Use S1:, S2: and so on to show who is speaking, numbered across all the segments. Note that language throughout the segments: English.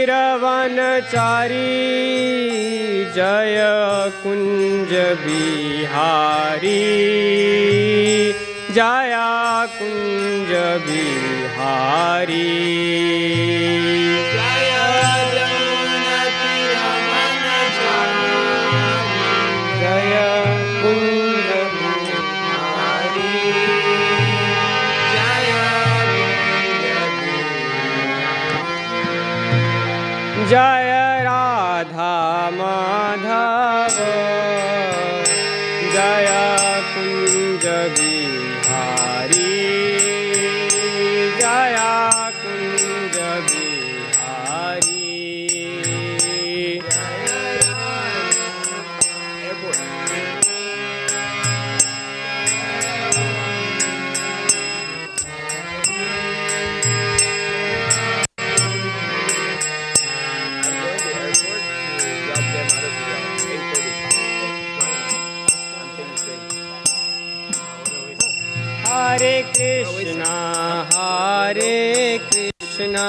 S1: वनचारी जय कुंज बिहारी, जया कुंज बिहारी।
S2: जय जमुना तीर वनचारी,
S1: जय कुंज बिहारी,
S2: जय
S1: जय राधा माधव, जय कुंज बिहारी, जय कुंज बिहारी। हरे कृष्णा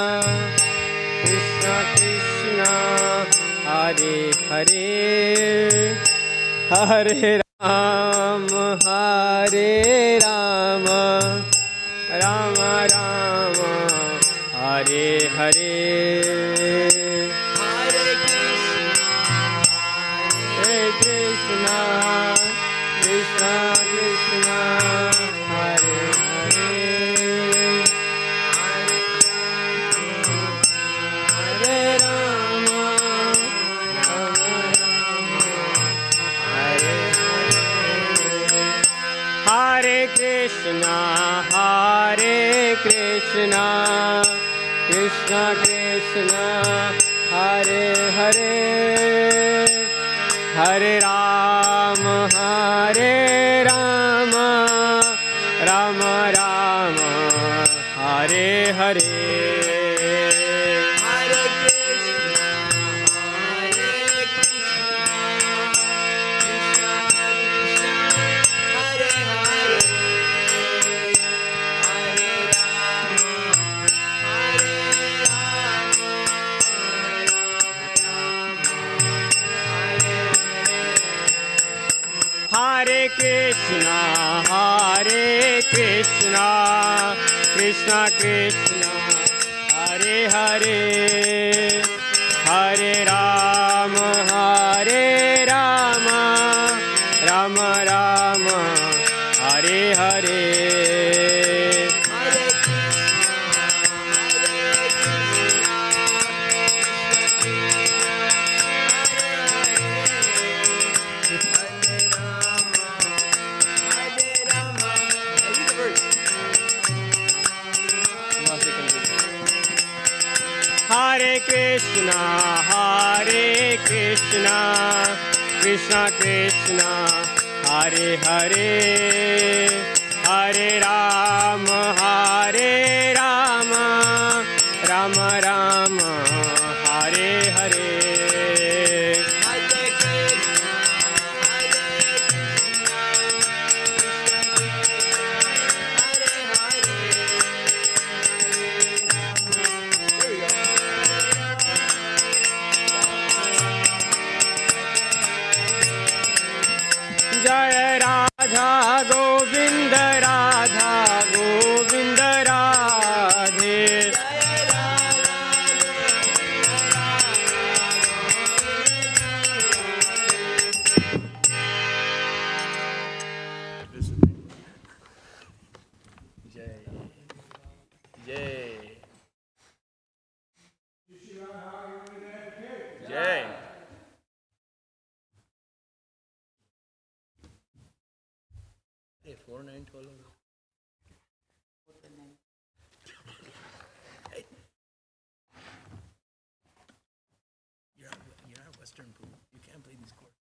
S1: कृष्णा कृष्णा हरे हरे, हरे राम राम राम हरे हरे।
S2: हरे
S1: कृष्णा कृष्णा कृष्णा हरे हरे, हरे राम राम हरे हरे। हरे कृष्णा कृष्णा कृष्णा हरे हरे, हरे राम राम राम हरे हरे।
S2: हरे कृष्णा कृष्णा कृष्णा हरे हरे, हरे राम
S1: हरे कृष्णा कृष्णा कृष्णा हरे हरे, हरे राम राम राम हरे हरे।
S2: हरे
S1: हरे कृष्णा कृष्णा कृष्णा हरे हरे, हरे राम राम राम हरे हरे। जय राधा गोविंद राधे, जय।
S2: Hey, 4, 9, 12. Hey. You're not Western pool. You can't play these chords.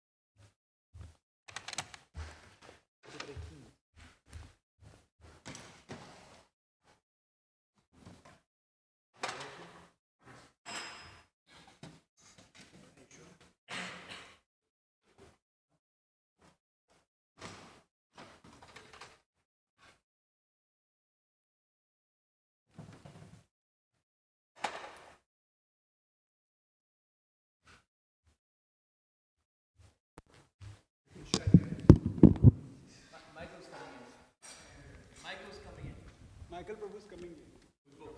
S3: Michael Prabhu is coming here.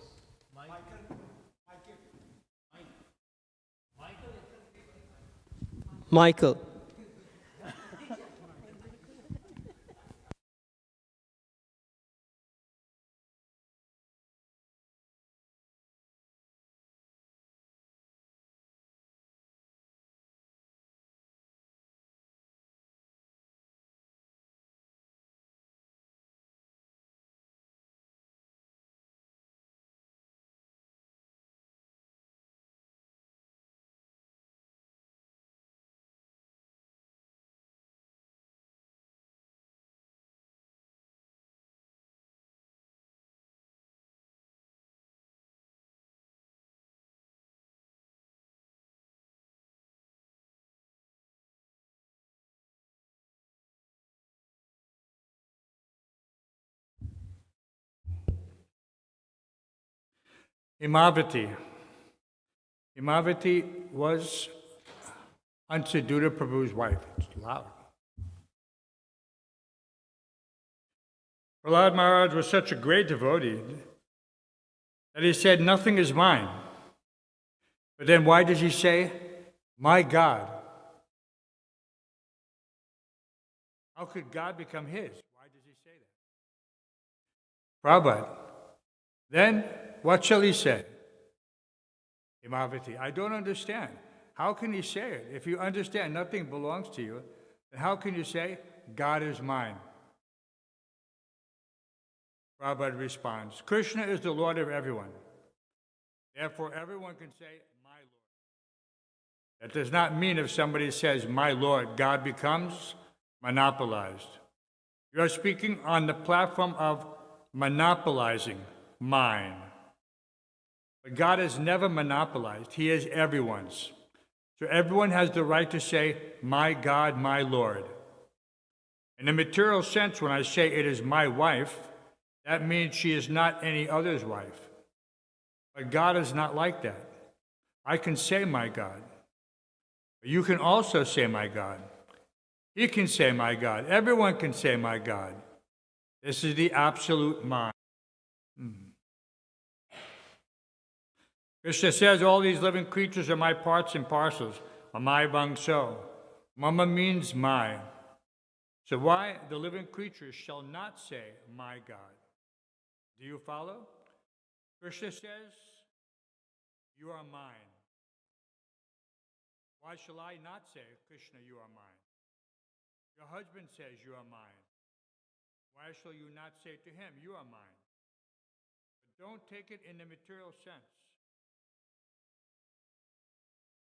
S1: Michael.
S4: Himavati. Himavati was Haṁsarūpa Prabhu's wife. It's loud. Prahlad Maharaj was such a great devotee that he said, "Nothing is mine." But then why does he say, "My God"? How could God become his? Why does he say that? Prabhupada. Then what shall he say? Himavati, I don't understand. How can he say it? If you understand nothing belongs to you, then how can you say, God is mine? Prabhupada responds, Krishna is the Lord of everyone. Therefore, everyone can say, my Lord. That does not mean if somebody says, my Lord, God becomes monopolized. You are speaking on the platform of monopolizing mine. But God is never monopolized. He is everyone's. So everyone has the right to say, my God, my Lord. In the material sense, when I say it is my wife, that means she is not any other's wife. But God is not like that. I can say my God. But you can also say my God. He can say my God. Everyone can say my God. This is the absolute mind. Krishna says all these living creatures are my parts and parcels. Mamai Vangso. Mama means my. So why the living creatures shall not say my God? Do you follow? Krishna says, you are mine. Why shall I not say, Krishna, you are mine? Your husband says you are mine. Why shall you not say to him, you are mine? But don't take it in the material sense.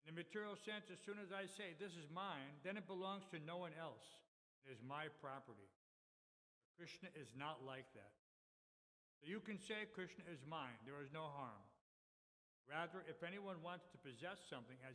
S4: In the material sense, as soon as I say this is mine, then it belongs to no one else. It is my property. But Krishna is not like that. So you can say Krishna is mine. There is no harm. Rather, if anyone wants to possess something as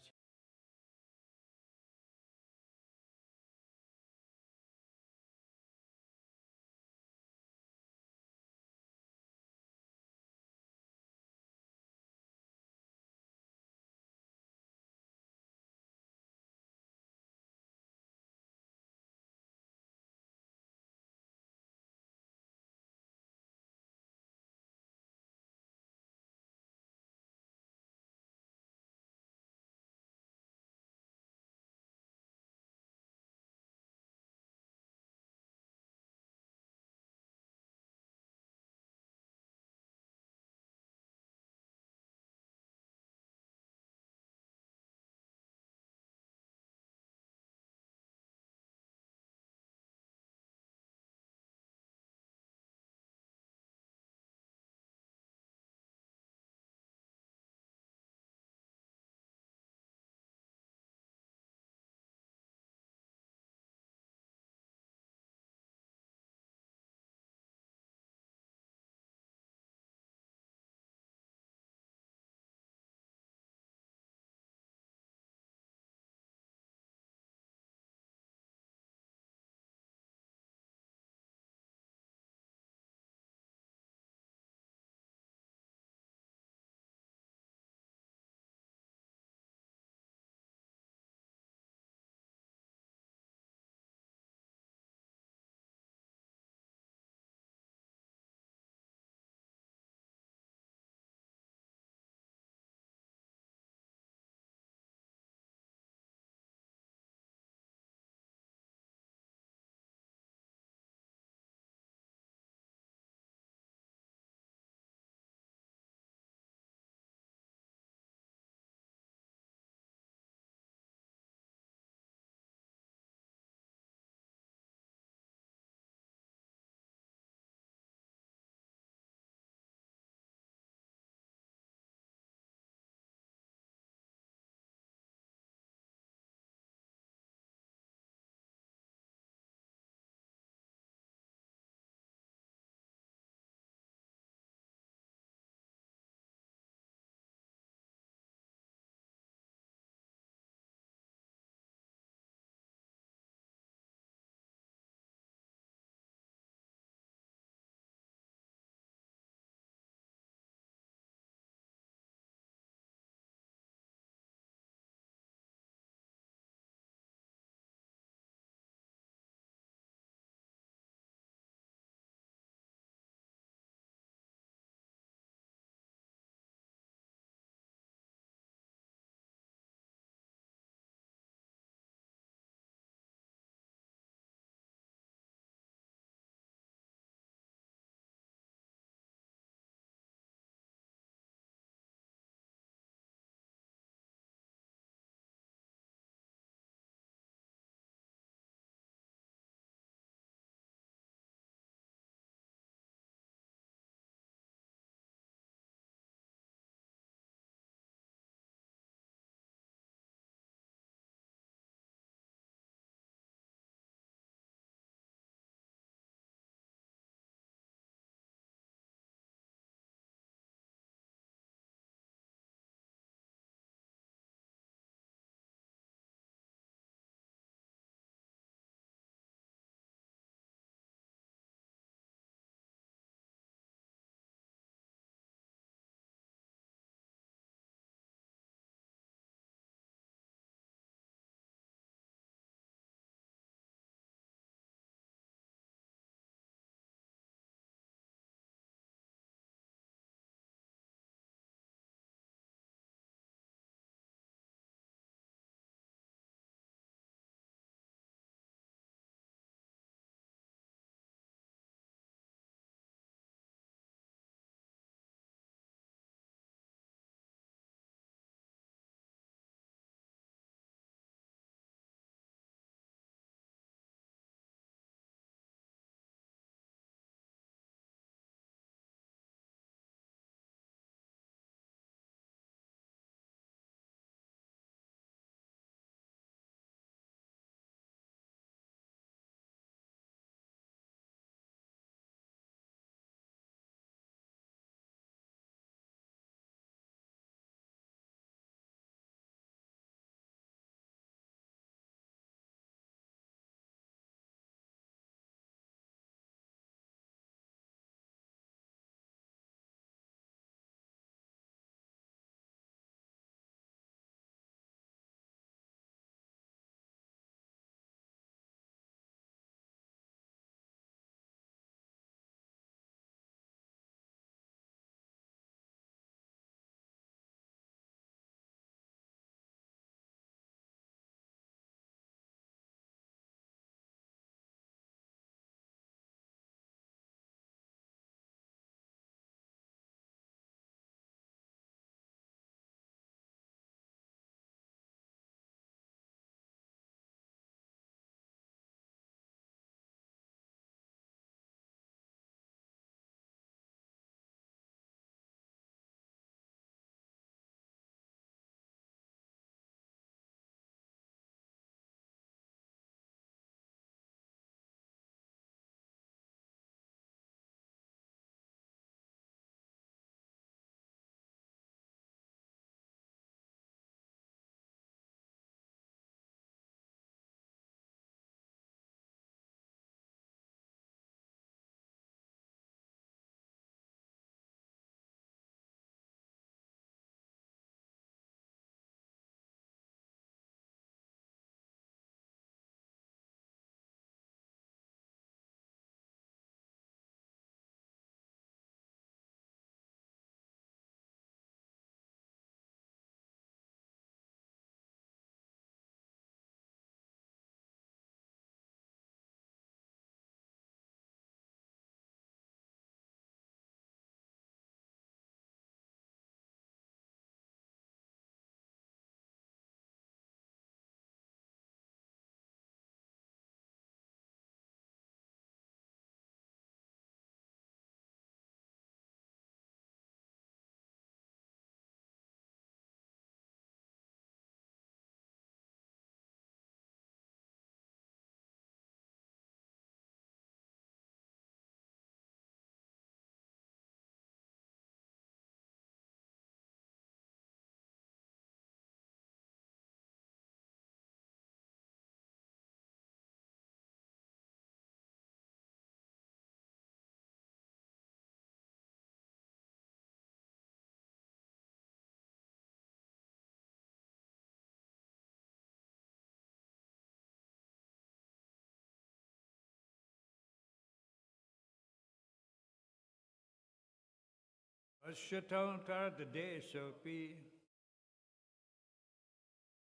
S4: Asyatontar Desopi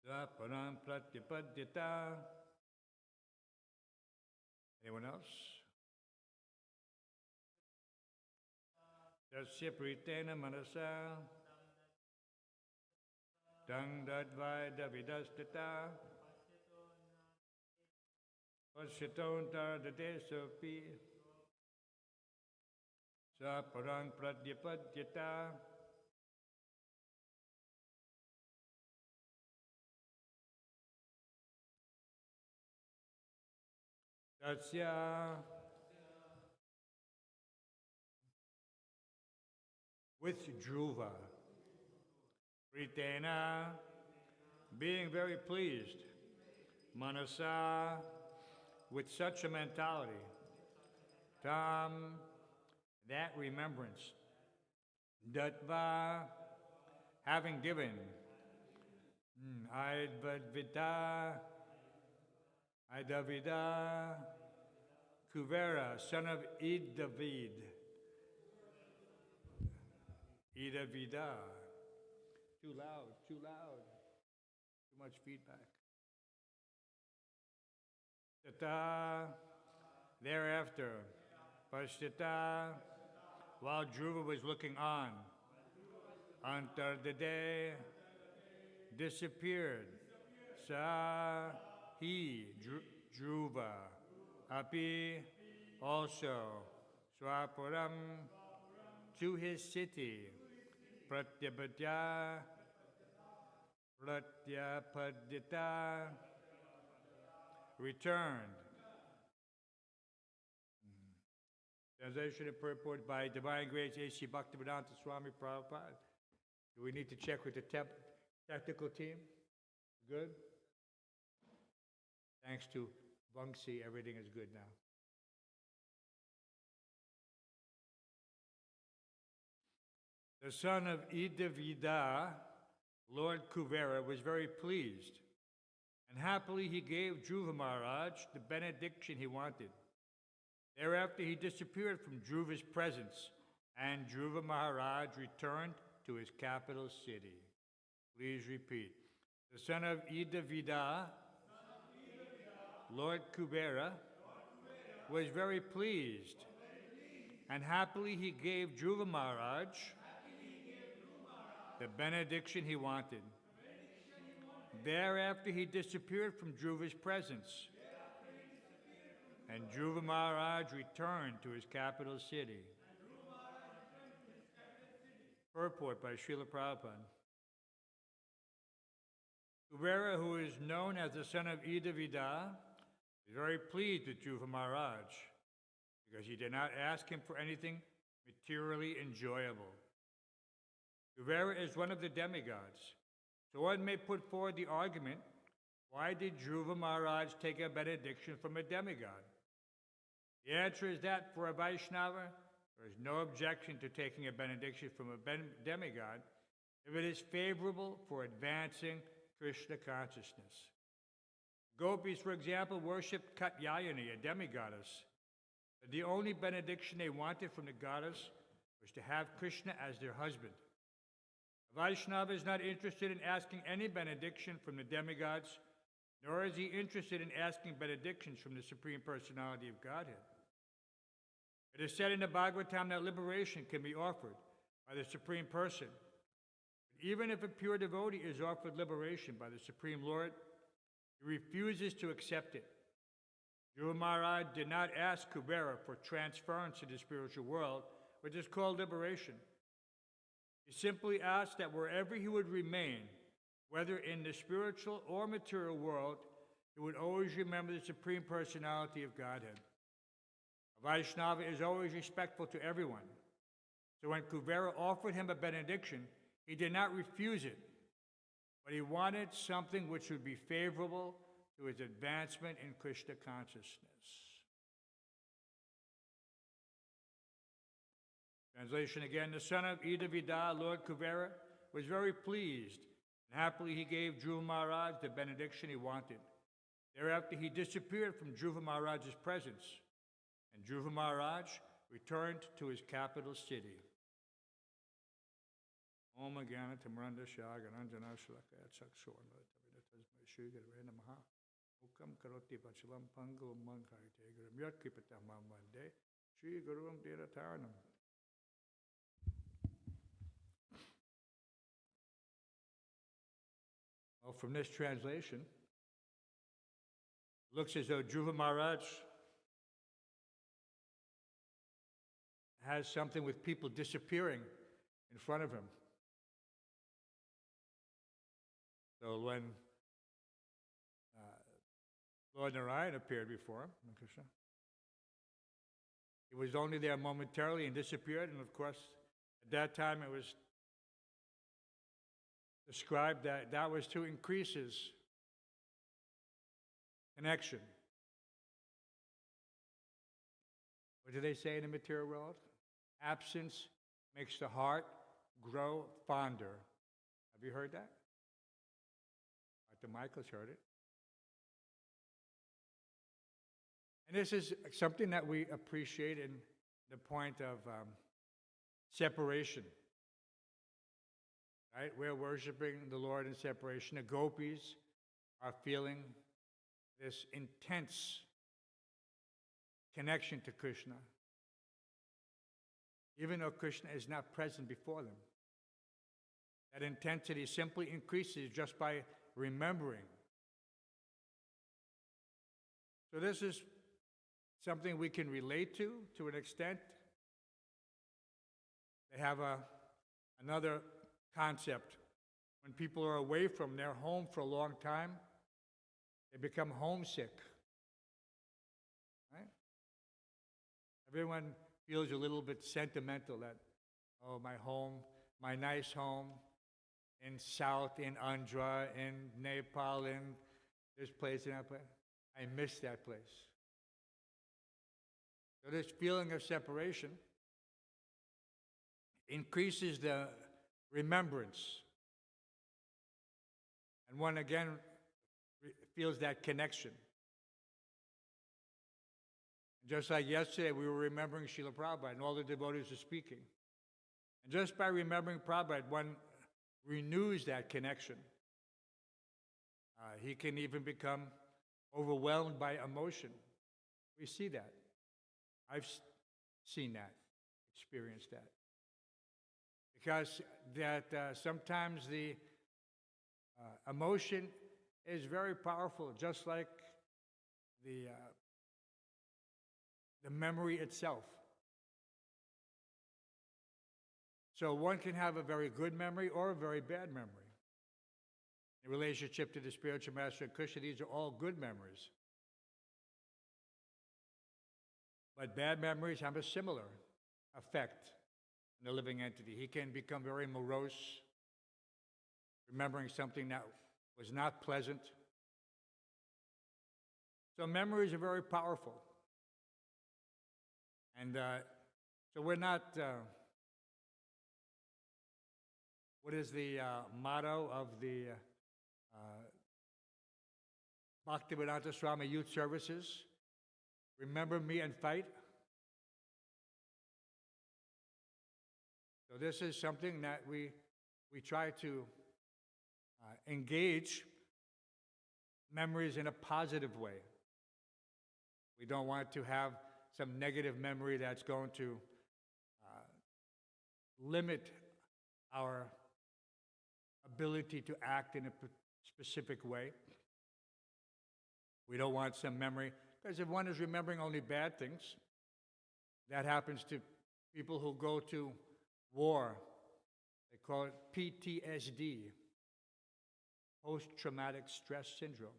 S4: Swaparam Pratyapadyata. Anyone else? Tasya Pritena Manasa Dang Dadvaida Vidastata Asyatontar Desopi Swaparang Pratyapadyata. Tasya with Dhruva, Pritena, being very pleased, Manasa, with such a mentality, Tam, that remembrance, Dattva, having given, Idavida, Kuvera, son of Idavid, Idavida, too loud, too much feedback. Tata, thereafter, Pashtata, while Dhruva was looking on, Antardade, disappeared, Sa, he, Dhruva, Api, also, Swaparam, to his city, Pratyapadyata, returned. Translation and purport by Divine Grace A.C. Bhaktivedanta Swami Prabhupada. Do we need to check with the technical team? Good? Thanks to Vangsi, everything is good now. The son of Idavida, Lord Kuvera, was very pleased, and happily he gave Dhruva Maharaj the benediction he wanted. Thereafter he disappeared from Dhruva's presence, and Dhruva Maharaj returned to his capital city. Please repeat. The son of Idavida, Lord Kubera, was very pleased, and happily he gave Dhruva Maharaj the benediction he wanted. Thereafter he disappeared from Dhruva's presence, and Dhruva Maharaj returned to his capital city. Purport by Srila Prabhupada. Kubera, who is known as the son of Idavida, is very pleased with Dhruva Maharaj because he did not ask him for anything materially enjoyable. Kubera is one of the demigods, so one may put forward the argument, why did Dhruva Maharaj take a benediction from a demigod? The answer is that for a Vaishnava, there is no objection to taking a benediction from a demigod if it is favorable for advancing Krishna consciousness. Gopis, for example, worshipped Katyayani, a demigoddess. But the only benediction they wanted from the goddess was to have Krishna as their husband. A Vaishnava is not interested in asking any benediction from the demigods, nor is he interested in asking benedictions from the Supreme Personality of Godhead. It is said in the Bhagavatam that liberation can be offered by the Supreme Person. But even if a pure devotee is offered liberation by the Supreme Lord, he refuses to accept it. Dhruva Maharaj did not ask Kubera for transference to the spiritual world, which is called liberation. He simply asked that wherever he would remain, whether in the spiritual or material world, he would always remember the Supreme Personality of Godhead. A Vaishnava is always respectful to everyone. So when Kubera offered him a benediction, he did not refuse it, but he wanted something which would be favorable to his advancement in Krishna consciousness. Translation again, the son of Idavida, Lord Kuvera, was very pleased, and happily he gave Dhruva Maharaj the benediction he wanted. Thereafter he disappeared from Dhruva Maharaj's presence, and Dhruva Maharaj returned to his capital city. Om Agana Tamranda Shagananjana Shalakaya Chakshorna Tavidatasma Shugarana Maha Ukam Karoti Pachalam Pangal Mankai Tegram Yatkipatama Mande Shri Gurum Diratarnam. Well, from this translation, it looks as though Dhruva Maharaj has something with people disappearing in front of him. So when Lord Narayan appeared before him, Krishna, he was only there momentarily and disappeared. And of course, at that time it was described that that was to increase his connection. What do they say in the material world? Absence makes the heart grow fonder. Have you heard that? Dr. Michael's heard it. And this is something that we appreciate in the point of separation. Right? We're worshiping the Lord in separation. The gopis are feeling this intense connection to Krishna, even though Krishna is not present before them. That intensity simply increases just by remembering. So this is something we can relate to an extent. They have another concept. When people are away from their home for a long time, they become homesick. Right? Everyone feels a little bit sentimental that, oh, my home, my nice home in South, in Andhra, in Nepal, in this place and that place. I miss that place. So this feeling of separation increases the remembrance. And one again feels that connection. Just like yesterday, we were remembering Srila Prabhupada and all the devotees are speaking. And just by remembering Prabhupada, one renews that connection. He can even become overwhelmed by emotion. We see that. I've seen that, experienced that. Because that sometimes the emotion is very powerful, just like the memory itself. So one can have a very good memory or a very bad memory. In relationship to the spiritual master Krishna, these are all good memories. But bad memories have a similar effect on the living entity. He can become very morose, remembering something that was not pleasant. So memories are very powerful. And so we're not, what is the motto of the Bhaktivedanta Swami Youth Services? Remember me and fight. So this is something that we try to engage memories in a positive way. We don't want to have some negative memory that's going to limit our ability to act in a specific way. We don't want some memory, because if one is remembering only bad things, that happens to people who go to war. They call it PTSD, post-traumatic stress syndrome.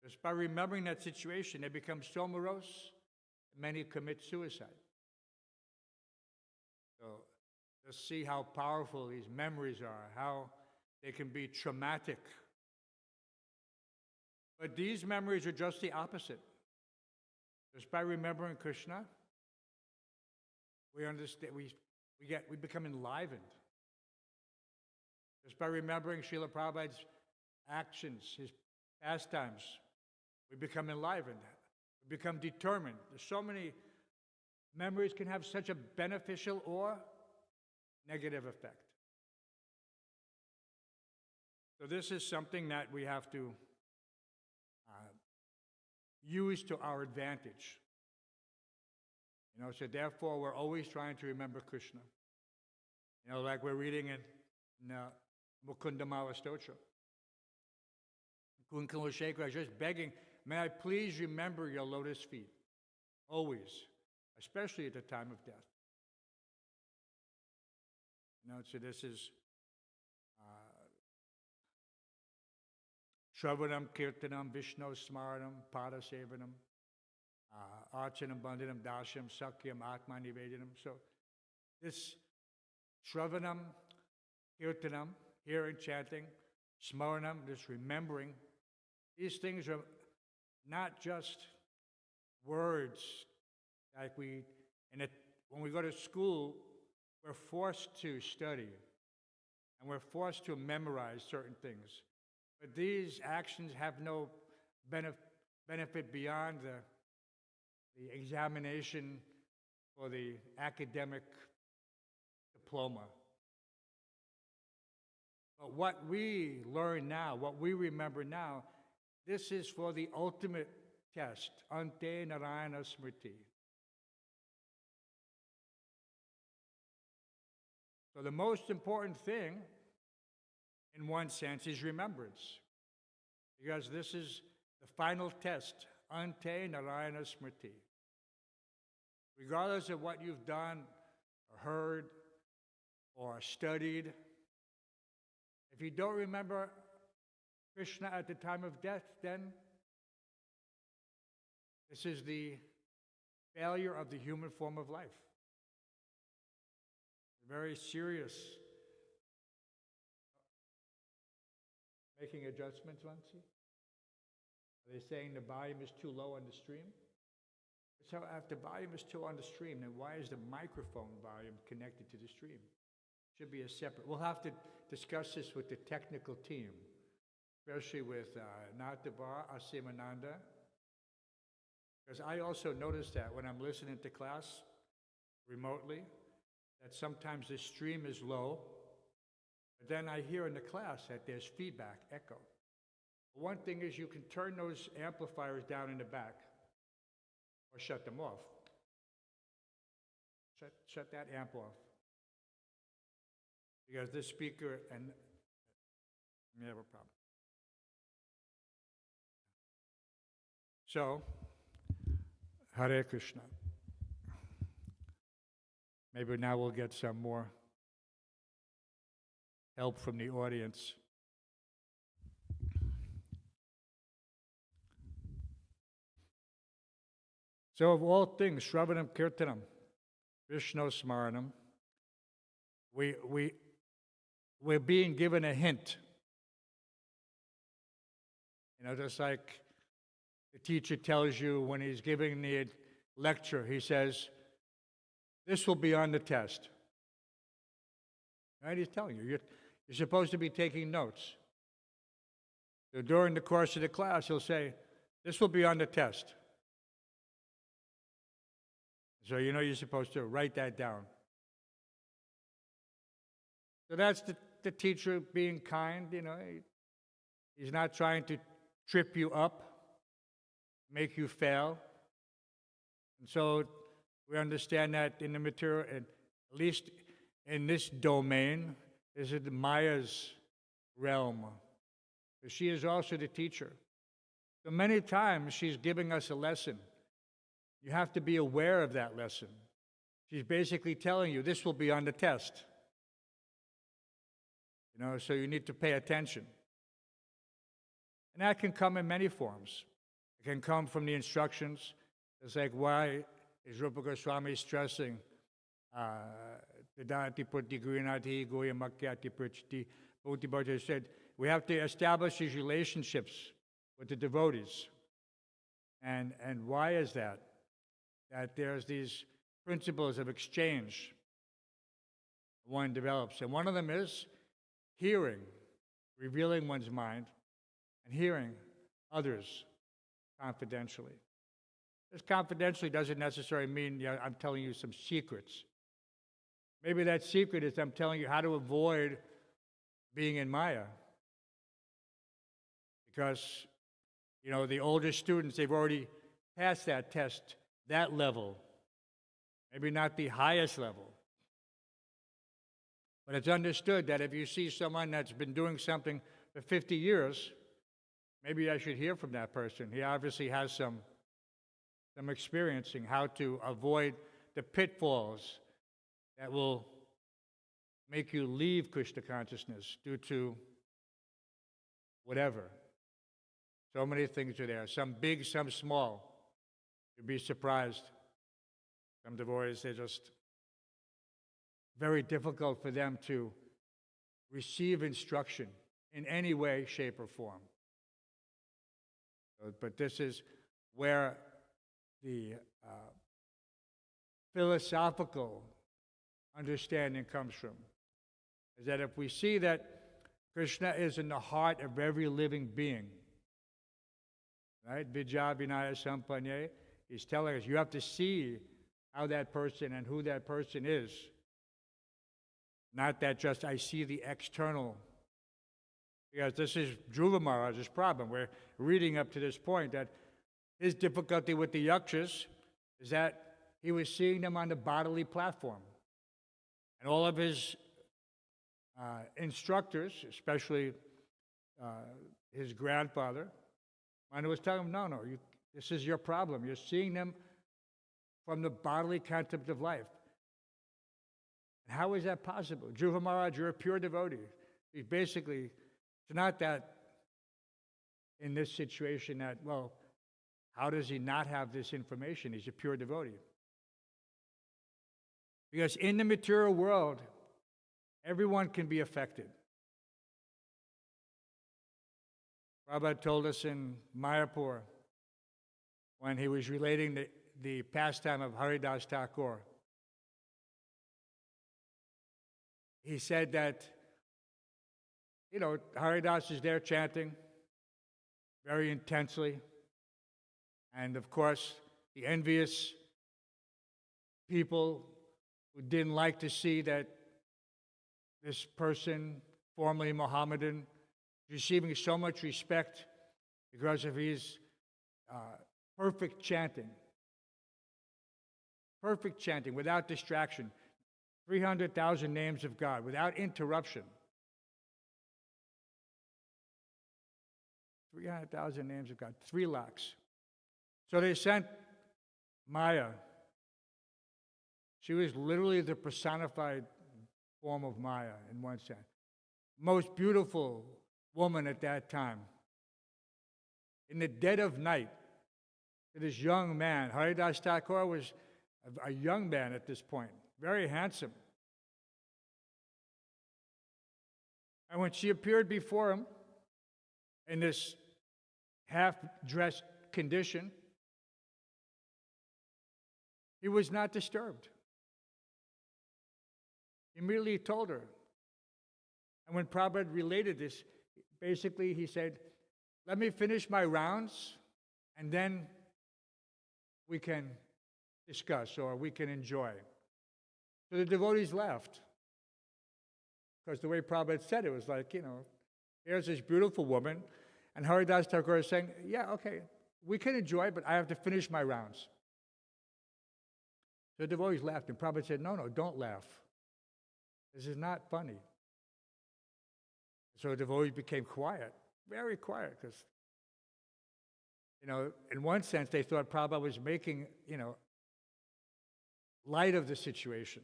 S4: Just by remembering that situation, they become so morose, many commit suicide. So just see how powerful these memories are, how they can be traumatic. But these memories are just the opposite. Just by remembering Krishna, we understand, we become enlivened. Just by remembering Srila Prabhupada's actions, his pastimes, we become enlivened. We become determined. There's so many memories can have such a beneficial or negative effect. So this is something that we have to use to our advantage. So therefore we're always trying to remember Krishna. Like we're reading in Mukunda Mala Stotra. Kunkala Shekhar is just begging, may I please remember your lotus feet, always, especially at the time of death. So this is Shravanam, Kirtanam, Vishnu Smaranam, Pada Sevanam, Archanam, Bandhanam, Dasham, Sakyam, Atma Nivedanam. So this Shravanam, Kirtanam, hearing, chanting, Smaranam, this remembering, these things are not just words like when we go to school, we're forced to study and we're forced to memorize certain things. But these actions have no benefit beyond the examination for the academic diploma. But what we learn now, what we remember now, this is for the ultimate test, Ante Narayana Smriti. So the most important thing, in one sense, is remembrance. Because this is the final test, Ante Narayana Smriti. Regardless of what you've done, or heard, or studied, if you don't remember Krishna at the time of death, then this is the failure of the human form of life. Very serious. Making adjustments, Vansi? Are they saying the volume is too low on the stream? So if the volume is too on the stream, then why is the microphone volume connected to the stream? Should be a separate. We'll have to discuss this with the technical team, especially with Natava, Asimananda. Because I also notice that when I'm listening to class remotely, that sometimes the stream is low, but then I hear in the class that there's feedback, echo. One thing is you can turn those amplifiers down in the back or shut them off. Shut that amp off. Because this speaker and we have a problem. So, Hare Krishna. Maybe now we'll get some more help from the audience. So of all things, Shravanam Kirtanam, Vishnu Smaranam, we're being given a hint. Just like the teacher tells you when he's giving the lecture, he says, this will be on the test. Right? He's telling you, you're supposed to be taking notes. So during the course of the class, he'll say, this will be on the test. So you're supposed to write that down. So that's the teacher being kind, He's not trying to trip you up, make you fail. And so we understand that in the material, at least in this domain, this is Maya's realm. But she is also the teacher. So many times she's giving us a lesson. You have to be aware of that lesson. She's basically telling you, this will be on the test. So you need to pay attention. And that can come in many forms. It can come from the instructions. It's like, why is Rupa Goswami stressing Dadati Putti Gurinati Goya Makyati Prichti Bhuti Bhaja said, we have to establish these relationships with the devotees. And why is that? That there's these principles of exchange one develops. And one of them is hearing, revealing one's mind, and hearing others confidentially. This confidentially doesn't necessarily mean I'm telling you some secrets. Maybe that secret is I'm telling you how to avoid being in Maya. because, the older students, they've already passed that test, that level. Maybe not the highest level. But it's understood that if you see someone that's been doing something for 50 years, maybe I should hear from that person. He obviously has some experiencing how to avoid the pitfalls that will make you leave Krishna consciousness due to whatever. So many things are there, some big, some small. You'd be surprised. Some devotees, they're just very difficult for them to receive instruction in any way, shape, or form. But this is where the philosophical understanding comes from, is that if we see that Krishna is in the heart of every living being, right? Vijja Vinaya Sampanye, he's telling us you have to see how that person and who that person is. Not that just I see the external. Because this is Dhruva Maharaj's problem. We're reading up to this point that his difficulty with the yakshas is that he was seeing them on the bodily platform. And all of his instructors, especially his grandfather, Manu was telling him, no, this is your problem. You're seeing them from the bodily concept of life. And how is that possible? Dhruva Maharaj, you're a pure devotee. He's basically, it's not that in this situation that, well, how does he not have this information? He's a pure devotee. Because in the material world, everyone can be affected. Prabhupada told us in Mayapur, when he was relating the pastime of Haridas Thakur, he said that, Haridas is there chanting very intensely. And of course, the envious people who didn't like to see that this person, formerly Mohammedan, receiving so much respect because of his perfect chanting without distraction, 300,000 names of God without interruption. 300,000 names of God, 3 lakhs. So they sent Maya. She was literally the personified form of Maya in one sense. Most beautiful woman at that time. In the dead of night, to this young man, Haridas Thakur was a young man at this point, very handsome. And when she appeared before him in this half-dressed condition, he was not disturbed. He immediately told her. And when Prabhupada related this, basically he said, let me finish my rounds, and then we can discuss or we can enjoy. So the devotees left. Because the way Prabhupada said it was like, here's this beautiful woman, and Haridas Thakur is saying, yeah, okay, we can enjoy, but I have to finish my rounds. So the devotees laughed, and Prabhupada said, no, don't laugh. This is not funny. So the devotees became quiet, very quiet, because, in one sense, they thought Prabhupada was making, light of the situation.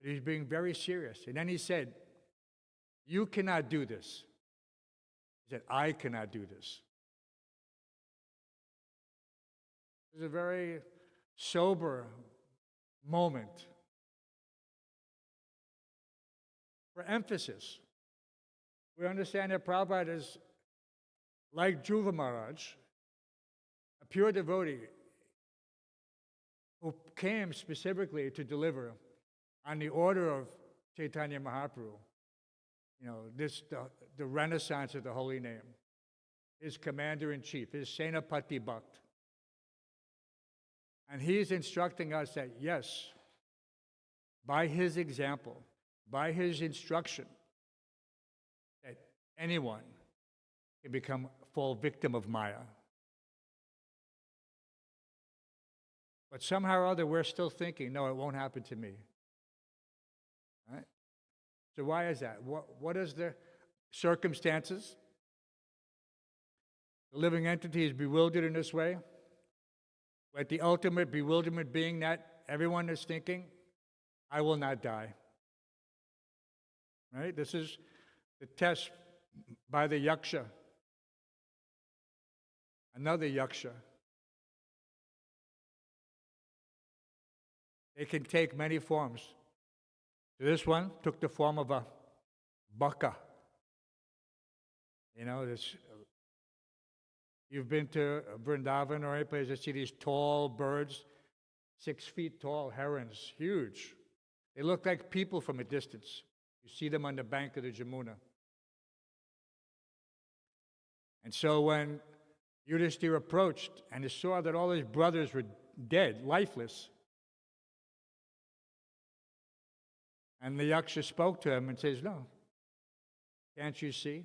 S4: But he's being very serious. And then he said, you cannot do this. He said, I cannot do this. It was a very sober moment for emphasis. We understand that Prabhupada is like Dhruva Maharaj, a pure devotee who came specifically to deliver on the order of Chaitanya Mahaprabhu, the renaissance of the holy name, his commander-in-chief, his Senapati Bhakt. And he's instructing us that, yes, by his example, by his instruction, that anyone can become fall victim of Maya. But somehow or other, we're still thinking, no, it won't happen to me. Right? So why is that? What is the circumstances? The living entity is bewildered in this way, with the ultimate bewilderment being that everyone is thinking, I will not die. Right? This is the test by the yaksha. Another yaksha. They can take many forms. This one took the form of a baka. You know, this. You've been to Vrindavan or any place to see these tall birds, 6 feet tall herons, huge. They look like people from a distance. You see them on the bank of the Jamuna. And so when Yudhishthira approached and he saw that all his brothers were dead, lifeless, and the yaksha spoke to him and says, no, can't you see?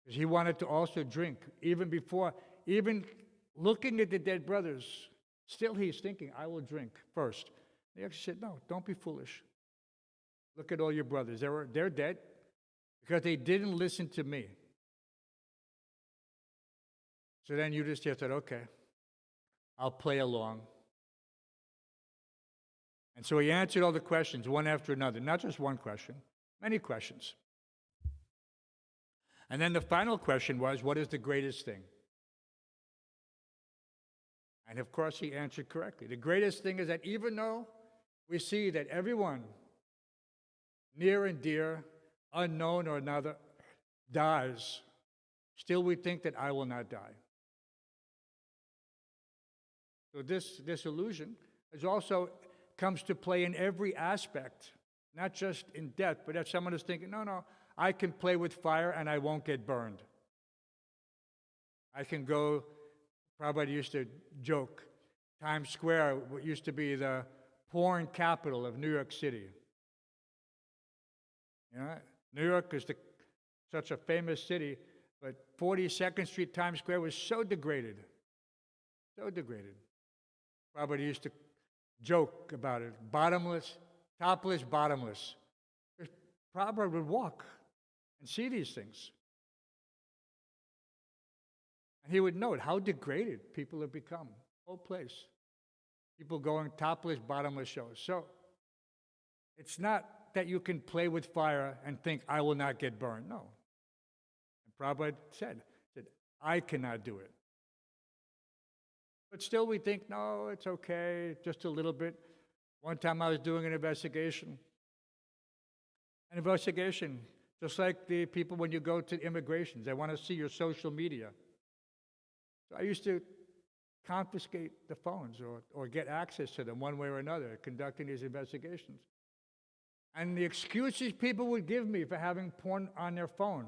S4: Because he wanted to also drink. Even looking at the dead brothers, still he's thinking, I will drink first. The yaksha said, no, don't be foolish. Look at all your brothers. They're dead because they didn't listen to me. So then Yudhishthira said, okay, I'll play along. And so he answered all the questions, one after another. Not just one question, many questions. And then the final question was, what is the greatest thing? And of course, he answered correctly. The greatest thing is that even though we see that everyone, near and dear, unknown or another, dies, still we think that I will not die. So this illusion is also comes to play in every aspect, not just in death, but if someone is thinking, no, I can play with fire and I won't get burned. I can go, Prabhupada used to joke, Times Square used to be the porn capital of New York City. You know, New York is such a famous city, but 42nd Street, Times Square was so degraded. So degraded. Prabhupada used to joke about it. Bottomless, topless, bottomless. Prabhupada would walk and see these things. And he would note how degraded people have become. Whole place. People going topless, bottomless shows. So it's not that you can play with fire and think, I will not get burned. No. And Prabhupada said, I cannot do it. But still we think, no, it's okay, just a little bit. One time I was doing an investigation. An investigation, just like the people when you go to immigrations, they want to see your social media. So I used to confiscate the phones or get access to them one way or another, conducting these investigations. And the excuses people would give me for having porn on their phone,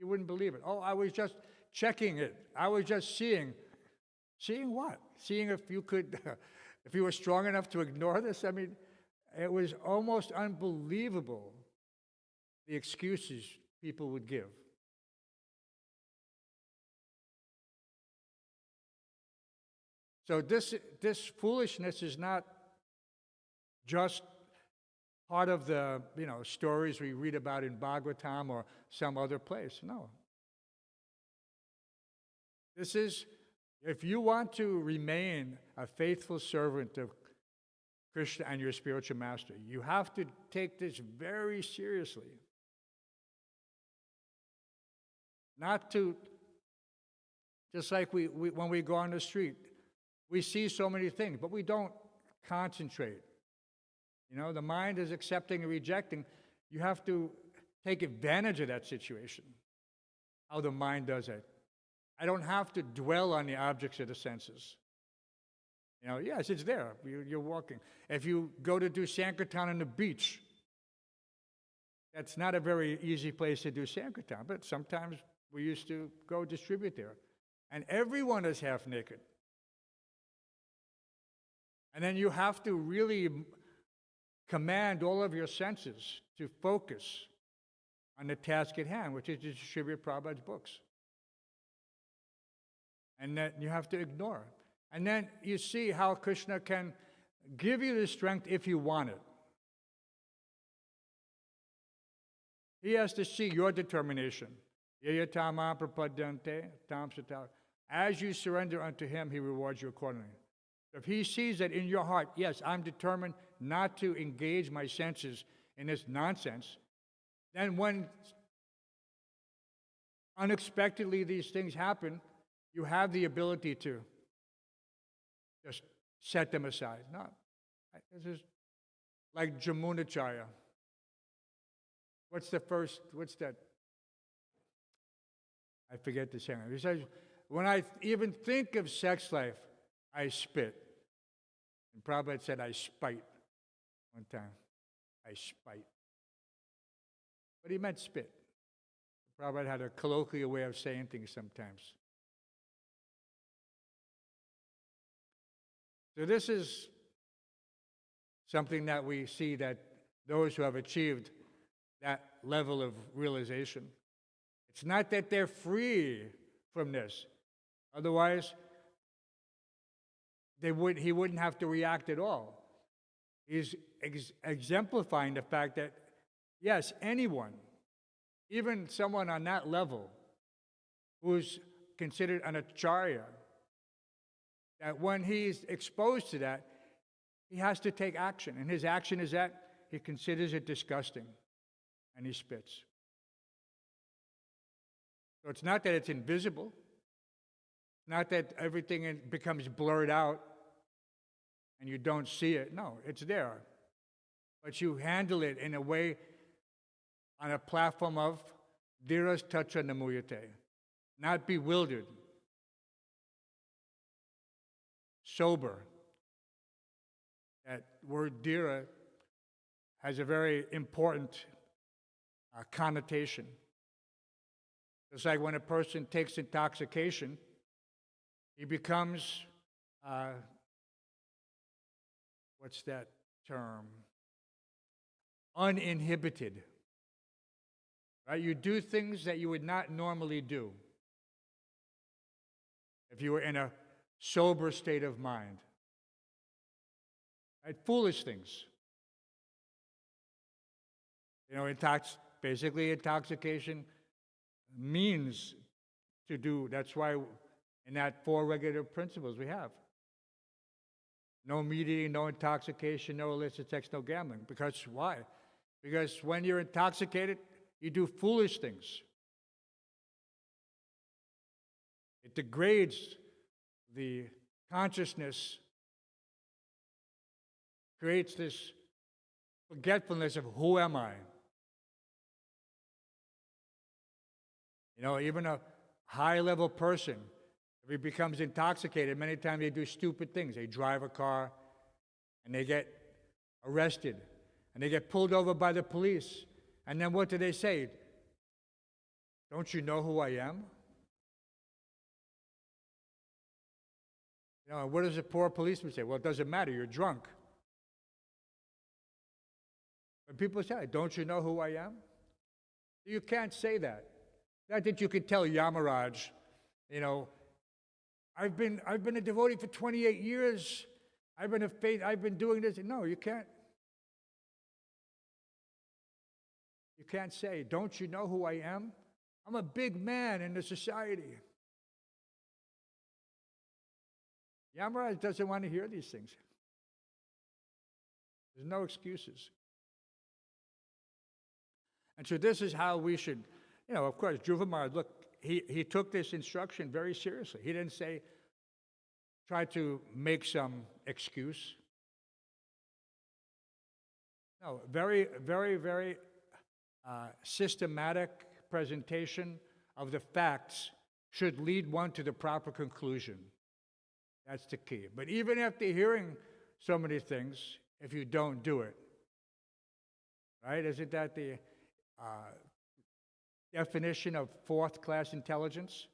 S4: you wouldn't believe it. Oh, I was just checking it. I was just seeing. Seeing what? Seeing if you could, if you were strong enough to ignore this? I mean, it was almost unbelievable, the excuses people would give. So this foolishness is not just part of the stories we read about in Bhagavatam or some other place. No. This is, if you want to remain a faithful servant of Krishna and your spiritual master, you have to take this very seriously. Not to, just like we when we go on the street, we see so many things, but we don't concentrate. The mind is accepting and rejecting. You have to take advantage of that situation, how the mind does it. I don't have to dwell on the objects of the senses. Yes, it's there. You're walking. If you go to do Sankirtan on the beach, that's not a very easy place to do Sankirtan, but sometimes we used to go distribute there. And everyone is half naked. And then you have to really command all of your senses to focus on the task at hand, which is to distribute Prabhupada's books. And that you have to ignore. And then you see how Krishna can give you the strength if you want it. He has to see your determination. As you surrender unto him, he rewards you accordingly. If he sees that in your heart, yes, I'm determined not to engage my senses in this nonsense, then when unexpectedly these things happen, you have the ability to just set them aside. No, this is like Jamunacharya. What's that? I forget the saying. He says, when I even think of sex life, I spit. And Prabhupada said, I spite one time. I spite. But he meant spit. Prabhupada had a colloquial way of saying things sometimes. So this is something that we see that those who have achieved that level of realization, it's not that they're free from this. Otherwise, he wouldn't have to react at all. He's exemplifying the fact that, yes, anyone, even someone on that level who's considered an acharya, that when he's exposed to that, he has to take action. And his action is that he considers it disgusting and he spits. So it's not that it's invisible, not that everything becomes blurred out and you don't see it. No, it's there. But you handle it in a way, on a platform of dhiras tacha namuyate, not bewildered, sober. That word dhira has a very important connotation. It's like when a person takes intoxication, he becomes, what's that term? Uninhibited. Right? You do things that you would not normally do if you were in a sober state of mind. Right? Foolish things. You know, basically intoxication means to do, that's why in that 4 regulative principles we have. No meat eating, no intoxication, no illicit sex, no gambling. Because why? Because when you're intoxicated, you do foolish things. It degrades the consciousness, creates this forgetfulness of who am I? You know, even a high-level person, if he becomes intoxicated, many times they do stupid things. They drive a car, and they get arrested, and they get pulled over by the police. And then what do they say? Don't you know who I am? You know, what does a poor policeman say? Well, it doesn't matter, you're drunk. When people say, don't you know who I am? You can't say that. Not that you could tell Yamaraj, you know, I've been a devotee for 28 years. I've been doing this. No, you can't. You can't say, don't you know who I am? I'm a big man in the society. Yamaraj doesn't want to hear these things. There's no excuses. And so this is how we should, you know, of course, Dhruva Maharaj, look, he took this instruction very seriously. He didn't say, try to make some excuse. No, very, very, very systematic presentation of the facts should lead one to the proper conclusion. That's the key. But even after hearing so many things, if you don't do it, right? Isn't that the definition of 4th-class intelligence?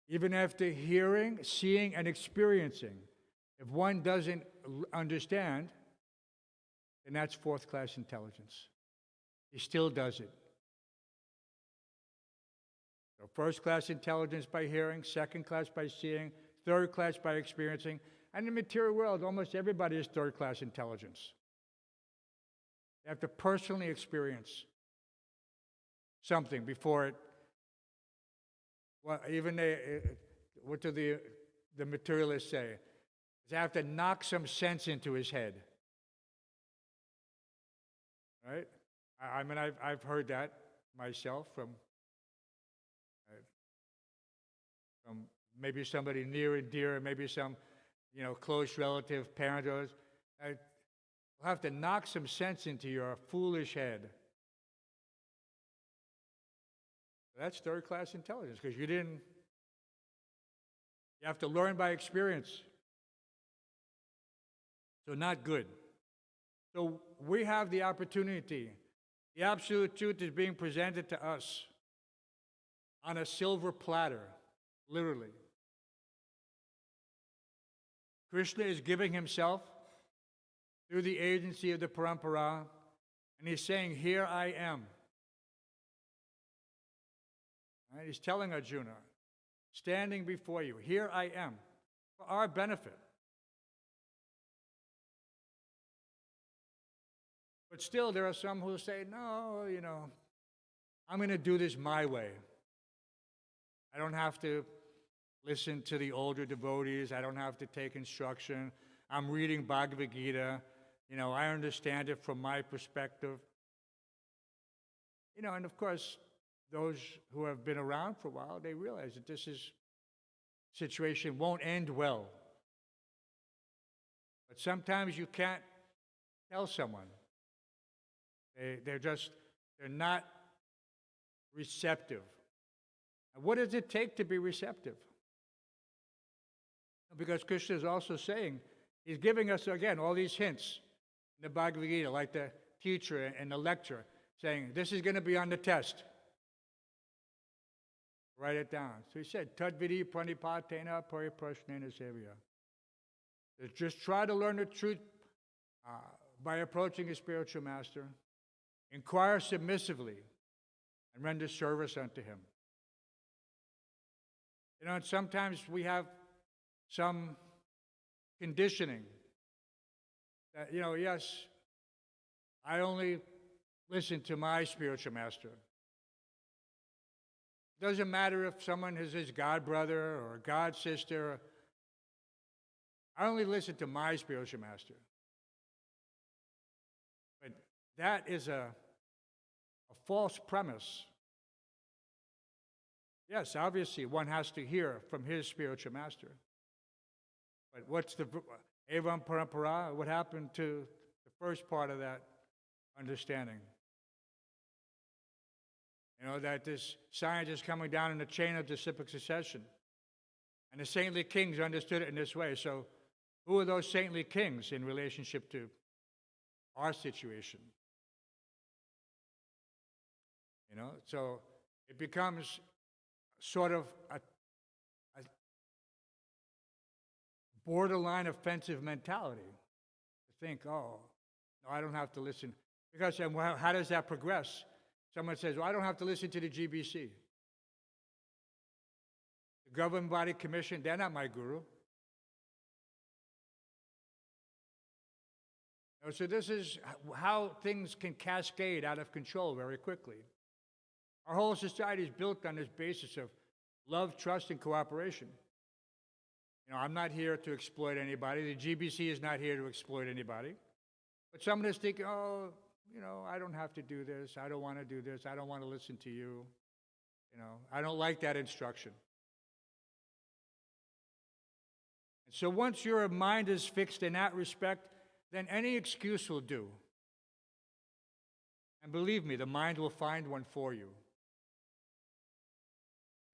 S4: Even after hearing, seeing, and experiencing, if one doesn't understand, then that's fourth-class intelligence. He still does it. So first-class intelligence by hearing, second-class by seeing, third-class by experiencing. And in the material world, almost everybody is third-class intelligence. You have to personally experience something before it. Well, even what do the materialists say? They have to knock some sense into his head. Right? I mean, I've heard that myself from maybe somebody near and dear, maybe some, close relative, parent. You'll have to knock some sense into your foolish head. That's third-class intelligence, because you have to learn by experience. So not good. So we have the opportunity. The absolute truth is being presented to us on a silver platter, literally. Krishna is giving himself through the agency of the parampara, and he's saying, here I am. Right? He's telling Arjuna, standing before you, here I am, for our benefit. But still, there are some who say, no, I'm going to do this my way. I don't have to listen to the older devotees. I don't have to take instruction. I'm reading Bhagavad Gita. I understand it from my perspective. And of course, those who have been around for a while, they realize that this situation won't end well. But sometimes you can't tell someone. They're not receptive. And what does it take to be receptive? Because Krishna is also saying, he's giving us, again, all these hints in the Bhagavad Gita, like the teacher and the lecturer, saying, this is going to be on the test. Write it down. So he said, Tadvidi pranipatena pariprashnena sevya. Just try to learn the truth by approaching a spiritual master. Inquire submissively and render service unto him. And sometimes we have some conditioning that, yes, I only listen to my spiritual master. It doesn't matter if someone is his god brother or god sister. I only listen to my spiritual master. But that is a false premise. Yes, obviously, one has to hear from his spiritual master. But what's the evam parampara? What happened to the first part of that understanding? That this science is coming down in the chain of disciplic succession. And the saintly kings understood it in this way. So who are those saintly kings in relationship to our situation? So it becomes sort of a borderline offensive mentality to think, oh, no, I don't have to listen. Because then, well, how does that progress? Someone says, well, I don't have to listen to the GBC. The Governing Body Commission, they're not my guru. So this is how things can cascade out of control very quickly. Our whole society is built on this basis of love, trust, and cooperation. I'm not here to exploit anybody. The GBC is not here to exploit anybody. But someone is thinking, oh, I don't have to do this. I don't want to do this. I don't want to listen to you. I don't like that instruction. And so once your mind is fixed in that respect, then any excuse will do. And believe me, the mind will find one for you.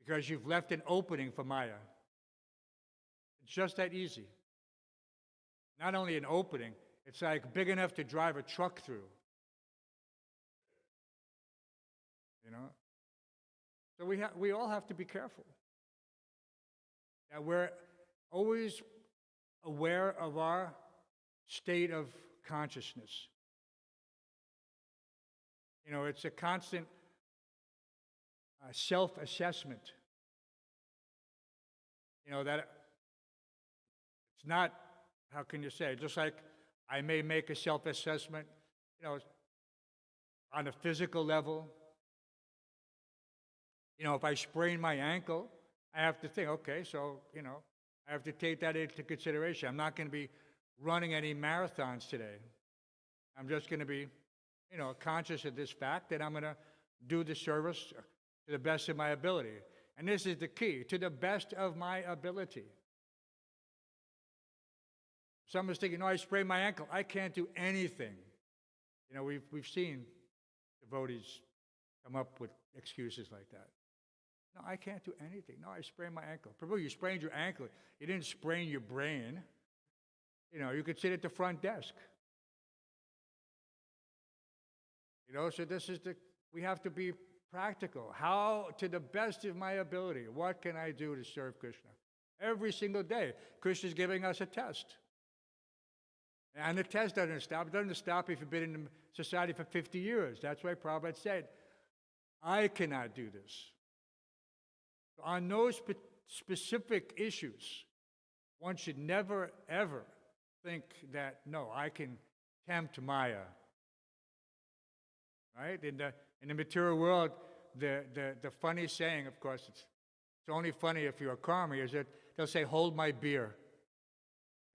S4: Because you've left an opening for Maya. It's just that easy. Not only an opening, it's like big enough to drive a truck through. So we all have to be careful. That we're always aware of our state of consciousness. You know, it's a constant self-assessment. You know, that it's not, how can you say, just like I may make a self-assessment, you know, on a physical level. You know, if I sprain my ankle, I have to think, okay, so, you know, I have to take that into consideration. I'm not going to be running any marathons today. I'm just going to be, you know, conscious of this fact that I'm going to do the service to the best of my ability. And this is the key, to the best of my ability. Someone's thinking, no, I sprained my ankle. I can't do anything. You know, we've seen devotees come up with excuses like that. No, I can't do anything. No, I sprained my ankle. Prabhu, you sprained your ankle. You didn't sprain your brain. You know, you could sit at the front desk. You know, so we have to be practical. How, to the best of my ability, what can I do to serve Krishna? Every single day, Krishna's giving us a test. And the test doesn't stop. It doesn't stop if you've been in society for 50 years. That's why Prabhupada said, I cannot do this. On those specific issues, one should never, ever think that, no, I can tempt Maya. Right? In the material world, the funny saying, of course, it's only funny if you're a karmi, is that they'll say, hold my beer.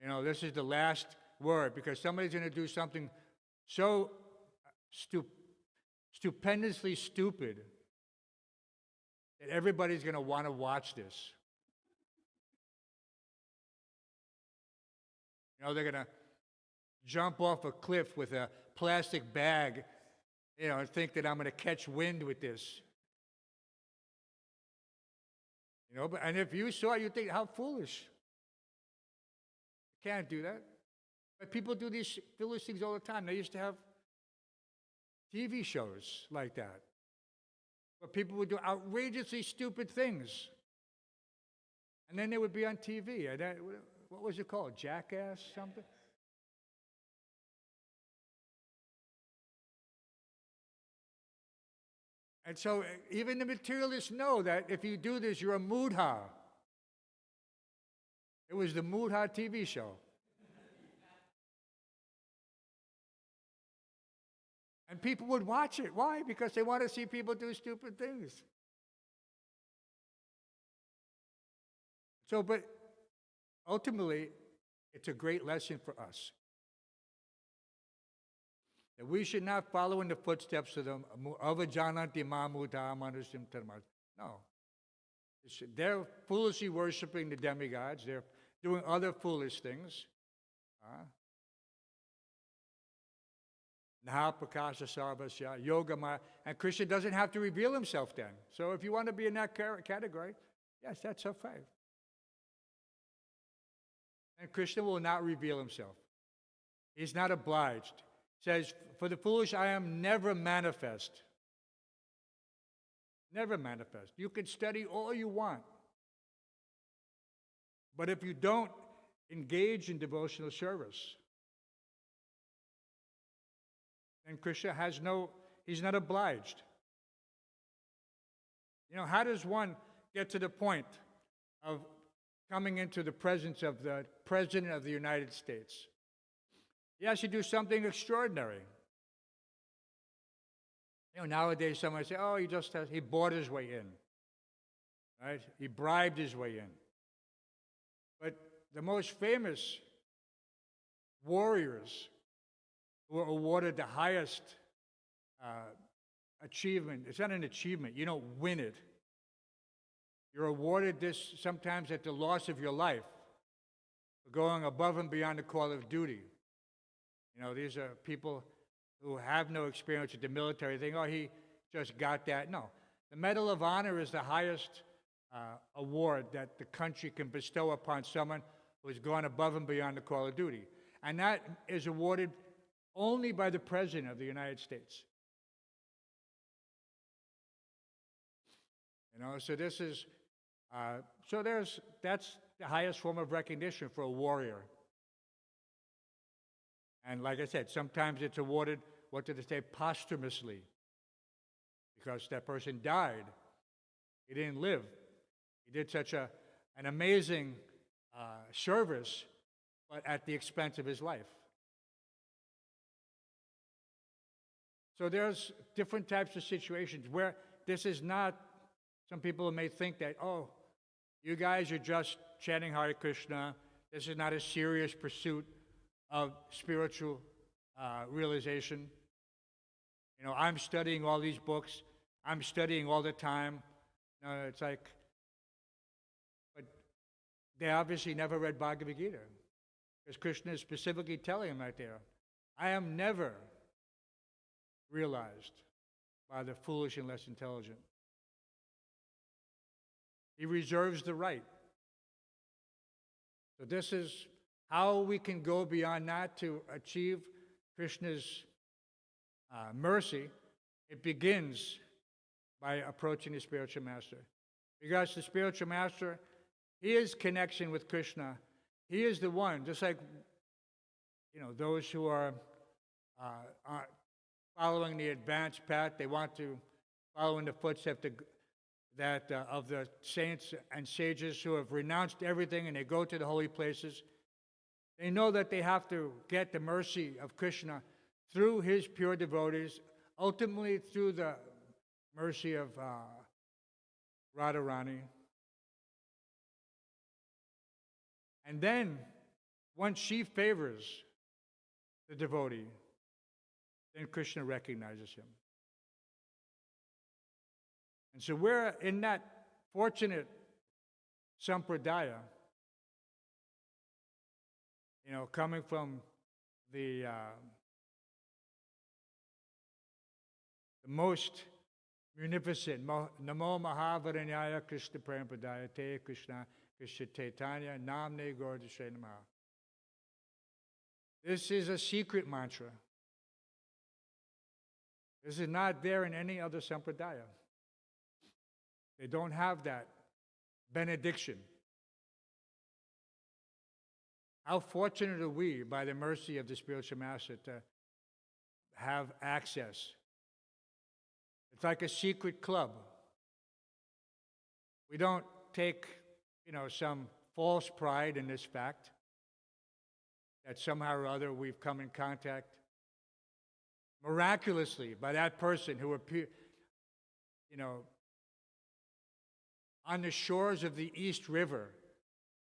S4: You know, this is the last word, because somebody's going to do something so stupendously stupid that everybody's going to want to watch this. You know, they're going to jump off a cliff with a plastic bag, you know, and think that I'm going to catch wind with this. You know, and if you saw it, you'd think, how foolish. You can't do that. But people do these foolish things all the time. They used to have TV shows like that, where people would do outrageously stupid things. And then they would be on TV. What was it called? Jackass something? And so even the materialists know that if you do this, you're a mudha. It was the mudha TV show. And people would watch it. Why? Because they want to see people do stupid things. So, but ultimately, it's a great lesson for us. That we should not follow in the footsteps of them. Avajananti mamuta manusim tarmas. No. They're foolishly worshiping the demigods. They're doing other foolish things. Naha prakasha sarvasya yoga maya. And Krishna doesn't have to reveal himself then. So if you want to be in that category, yes, that's okay. And Krishna will not reveal himself. He's not obliged. Says, for the foolish, I am never manifest. Never manifest. You can study all you want. But if you don't engage in devotional service, then Krishna he's not obliged. You know, how does one get to the point of coming into the presence of the President of the United States? He has to do something extraordinary. You know, nowadays someone say, oh, he bought his way in. Right? He bribed his way in. But the most famous warriors who were awarded the highest achievement, it's not an achievement, you don't win it. You're awarded this sometimes at the loss of your life for going above and beyond the call of duty. You know, these are people who have no experience with the military. They think, oh, he just got that. No. The Medal of Honor is the highest award that the country can bestow upon someone who has gone above and beyond the call of duty. And that is awarded only by the President of the United States. You know, so this is, that's the highest form of recognition for a warrior. And like I said, sometimes it's awarded, what did they say, posthumously. because that person died. He didn't live. He did such an amazing service, but at the expense of his life. So there's different types of situations where this is not, some people may think that, oh, you guys are just chanting Hare Krishna. This is not a serious pursuit of spiritual realization. You know, I'm studying all these books. I'm studying all the time. No, it's like, but they obviously never read Bhagavad Gita, because Krishna is specifically telling them right there, I am never realized by the foolish and less intelligent. He reserves the right. So this is how we can go beyond that to achieve Krishna's mercy. It begins by approaching the spiritual master. Because the spiritual master, his connection with Krishna, he is the one, just like, you know, those who are following the advanced path, they want to follow in the footsteps of the saints and sages who have renounced everything and they go to the holy places. They know that they have to get the mercy of Krishna through his pure devotees, ultimately through the mercy of Radharani. And then, once she favors the devotee, then Krishna recognizes him. And so we're in that fortunate sampradaya, you know, coming from the most munificent, Namo Mahavaranyaya Krishna Prempadaya Te Krishna Krishna Chaitanya Namne Gordashe Namaha. This is a secret mantra. This is not there in any other sampradaya. They don't have that benediction. How fortunate are we, by the mercy of the spiritual master, to have access. It's like a secret club. We don't take, you know, some false pride in this fact that somehow or other we've come in contact miraculously by that person who appeared, you know, on the shores of the East River.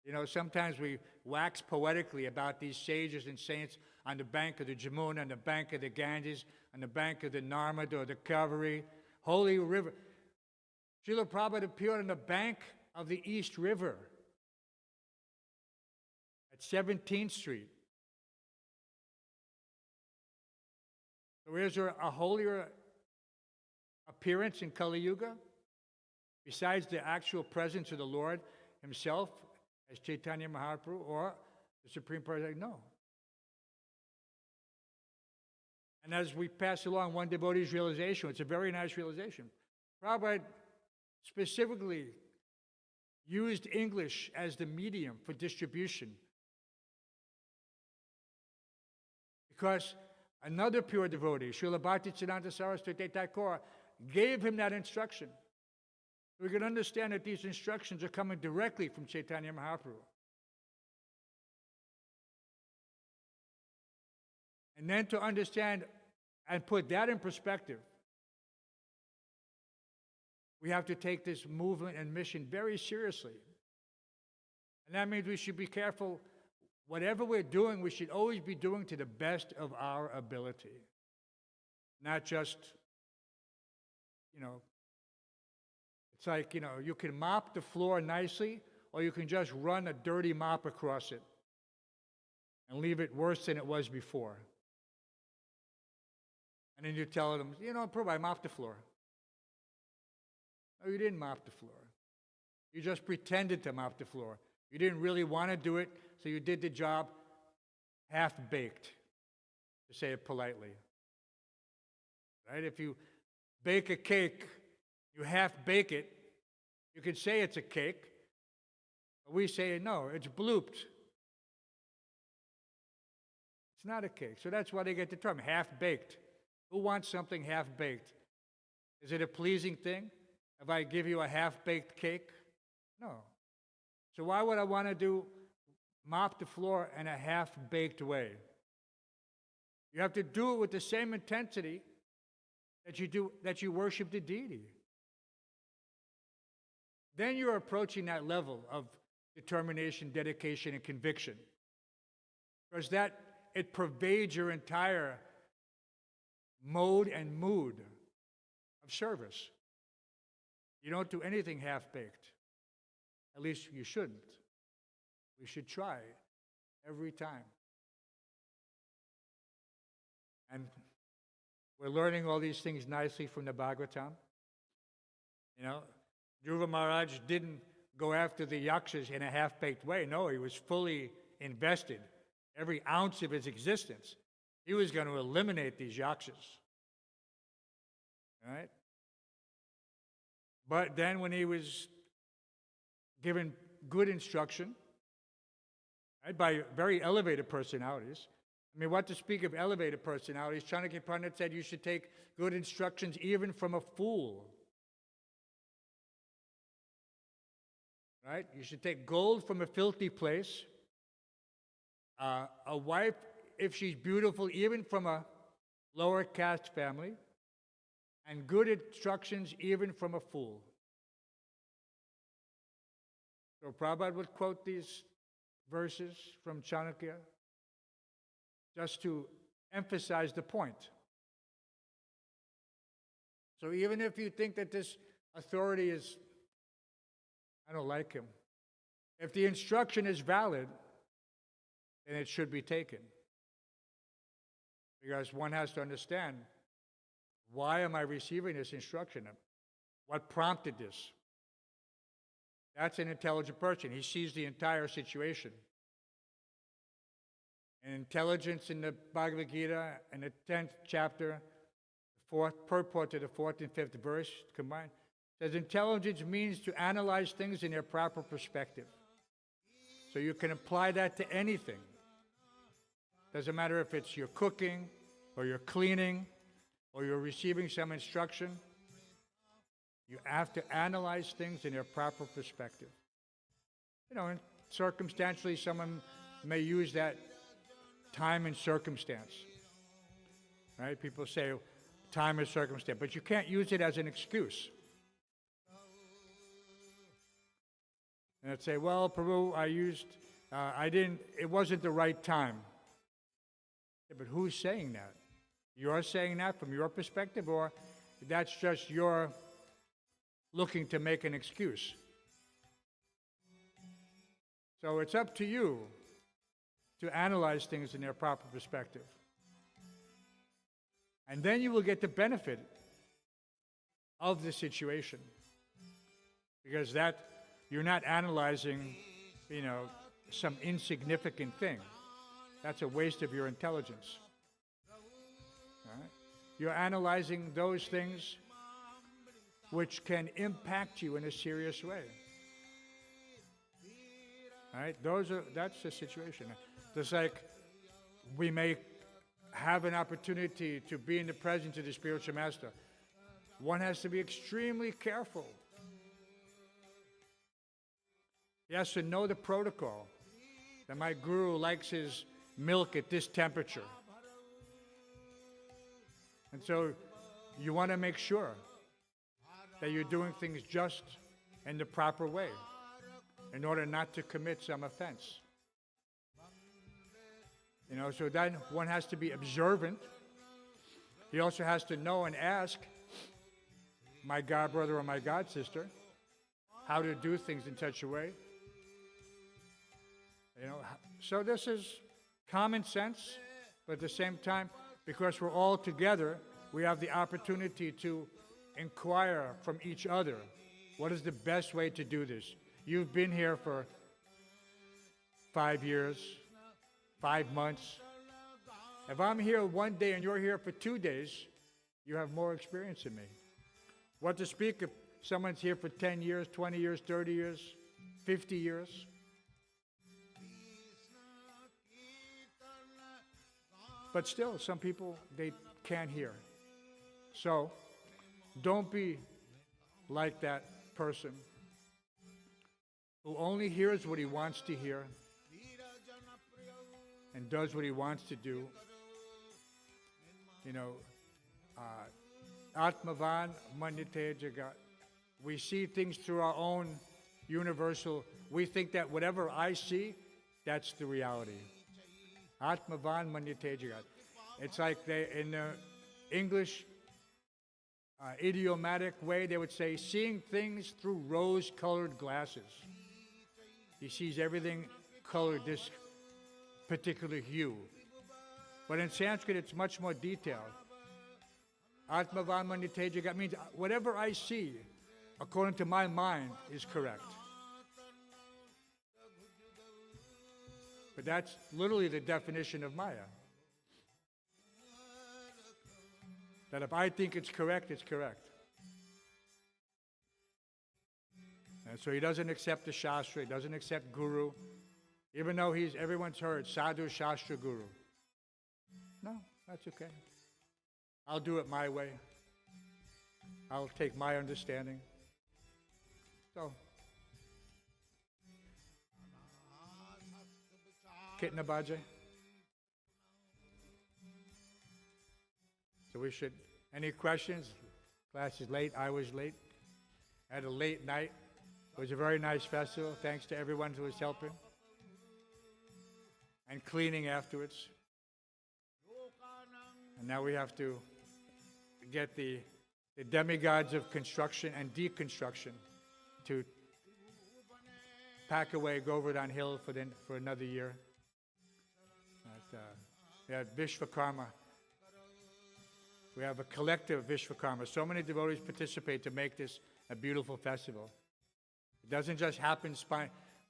S4: You know, sometimes we wax poetically about these sages and saints on the bank of the Jamuna, on the bank of the Ganges, on the bank of the Narmada or the Kaveri, holy river. Srila Prabhupada appeared on the bank of the East River at 17th Street. So is there a holier appearance in Kali Yuga besides the actual presence of the Lord himself as Chaitanya Mahaprabhu or the Supreme Personality? No. And as we pass along one devotee's realization, it's a very nice realization. Prabhupada specifically used English as the medium for distribution because another pure devotee, Srila Bhaktisiddhanta Saraswati Thakur, gave him that instruction. We can understand that these instructions are coming directly from Chaitanya Mahaprabhu. And then to understand and put that in perspective, we have to take this movement and mission very seriously. And that means we should be careful. Whatever we're doing, we should always be doing to the best of our ability. Not just, you know, it's like, you know, you can mop the floor nicely, or you can just run a dirty mop across it and leave it worse than it was before. And then you tell them, you know, Prabhupada, I mopped the floor. No, you didn't mop the floor. You just pretended to mop the floor. You didn't really want to do it, so you did the job half-baked, to say it politely. Right? If you bake a cake, you half-bake it, you can say it's a cake, but we say, no, it's blooped. It's not a cake. So that's why they get the term, half-baked. Who wants something half-baked? Is it a pleasing thing if I give you a half-baked cake? No. So why would I want to mop the floor in a half-baked way? You have to do it with the same intensity that you worship the deity. Then you're approaching that level of determination, dedication, and conviction. Because it pervades your entire mode and mood of service. You don't do anything half-baked. At least you shouldn't. We should try every time. And we're learning all these things nicely from the Bhagavatam. You know, Dhruva Maharaj didn't go after the yakshas in a half-baked way. No, he was fully invested. Every ounce of his existence, he was going to eliminate these yakshas. All right? But then when he was given good instruction, right, by very elevated personalities, I mean, what to speak of elevated personalities, Chanakya Pandit said you should take good instructions even from a fool. Right? You should take gold from a filthy place. A wife, if she's beautiful, even from a lower caste family. And good instructions even from a fool. So Prabhupada would quote these verses from Chanakya just to emphasize the point. So even if you think that this authority is, I don't like him, if the instruction is valid, then it should be taken. Because one has to understand, why am I receiving this instruction? What prompted this? That's an intelligent person. He sees the entire situation. And intelligence in the Bhagavad Gita, in the 10th chapter, purport to the 4th and 5th verse combined, says intelligence means to analyze things in their proper perspective. So you can apply that to anything. Doesn't matter if it's your cooking, or you're cleaning, or you're receiving some instruction. You have to analyze things in their proper perspective. You know, and circumstantially, someone may use that time and circumstance. Right? People say time is circumstance, but you can't use it as an excuse. And I'd say, well, Prabhu, it wasn't the right time. Yeah, but who's saying that? You're saying that from your perspective, or that's just your looking to make an excuse? So it's up to you to analyze things in their proper perspective. And then you will get the benefit of the situation. Because you're not analyzing, some insignificant thing. That's a waste of your intelligence. All right? You're analyzing those things which can impact you in a serious way. All right? That's the situation. Just like we may have an opportunity to be in the presence of the spiritual master, one has to be extremely careful. He has to know the protocol, that my guru likes his milk at this temperature. And so you want to make sure that you're doing things just in the proper way in order not to commit some offense. So then one has to be observant. He also has to know and ask my God brother or my God sister how to do things in such a way. So this is common sense, but at the same time, because we're all together, we have the opportunity to inquire from each other, what is the best way to do this? You've been here for 5 years, 5 months. If I'm here one day and you're here for 2 days, you have more experience than me. What to speak if someone's here for 10 years, 20 years, 30 years, 50 years? But still, some people, they can't hear. So, don't be like that person who only hears what he wants to hear and does what he wants to do. You know, Atmavan Manyate Jagat. We see things through our own universal. We think that whatever I see, that's the reality. Atmavan Manyate Jagat. It's like they, in the English idiomatic way, they would say, seeing things through rose-colored glasses. He sees everything colored this particular hue. But in Sanskrit, it's much more detailed. Atmavan Manyate Jagat means whatever I see, according to my mind, is correct. But that's literally the definition of Maya. That if I think it's correct, it's correct. And so he doesn't accept the Shastra, he doesn't accept Guru, even though everyone's heard Sadhu Shastra Guru. No, that's okay. I'll do it my way. I'll take my understanding. So, Kitna Bhaja. So we should, any questions? Class is late, I was late. I had a late night. It was a very nice festival. Thanks to everyone who was helping. And cleaning afterwards. And now we have to get the demigods of construction and deconstruction to pack away Govardhan Hill for another year. We have Vishvakarma. We have a collective Vishvakarma. So many devotees participate to make this a beautiful festival. It doesn't just happen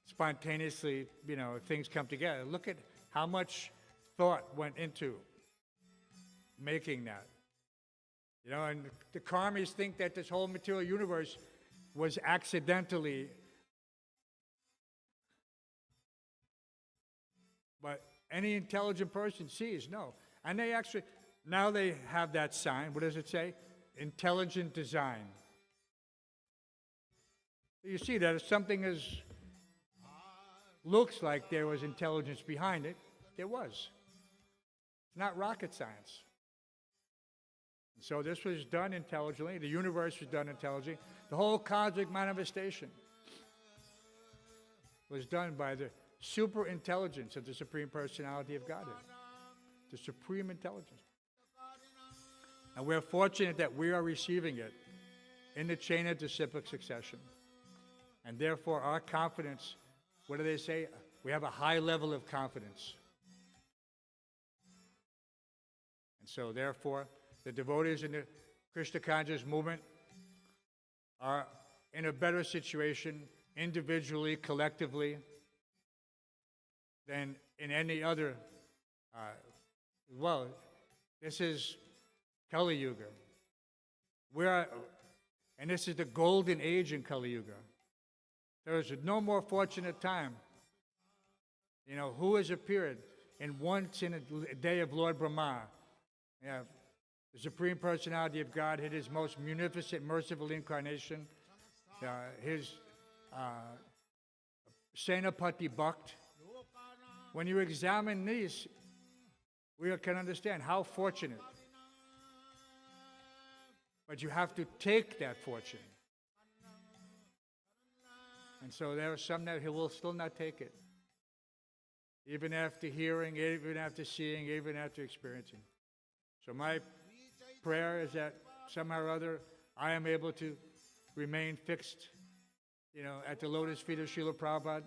S4: spontaneously, you know, things come together. Look at how much thought went into making that. You know, and the karmis think that this whole material universe was accidentally, but any intelligent person sees, no. And they actually, now they have that sign. What does it say? Intelligent design. You see that if something looks like there was intelligence behind it, there was. It's not rocket science. So this was done intelligently. The universe was done intelligently. The whole cosmic manifestation was done by the super intelligence of the Supreme Personality of Godhead. The supreme intelligence. And we're fortunate that we are receiving it in the chain of disciplic succession. And therefore our confidence, what do they say? We have a high level of confidence. And so therefore, the devotees in the Krishna conscious movement are in a better situation individually, collectively, than in any other. Well, this is Kali Yuga. And this is the golden age in Kali Yuga. There is no more fortunate time. You know, who has appeared in once in a day of Lord Brahma? You have the Supreme Personality of Godhead, his most munificent, merciful incarnation, his Senapati Bhakt. When you examine these, we can understand how fortunate. But you have to take that fortune. And so there are some that will still not take it. Even after hearing, even after seeing, even after experiencing. So my prayer is that somehow or other I am able to remain fixed, you know, at the lotus feet of Srila Prabhupada,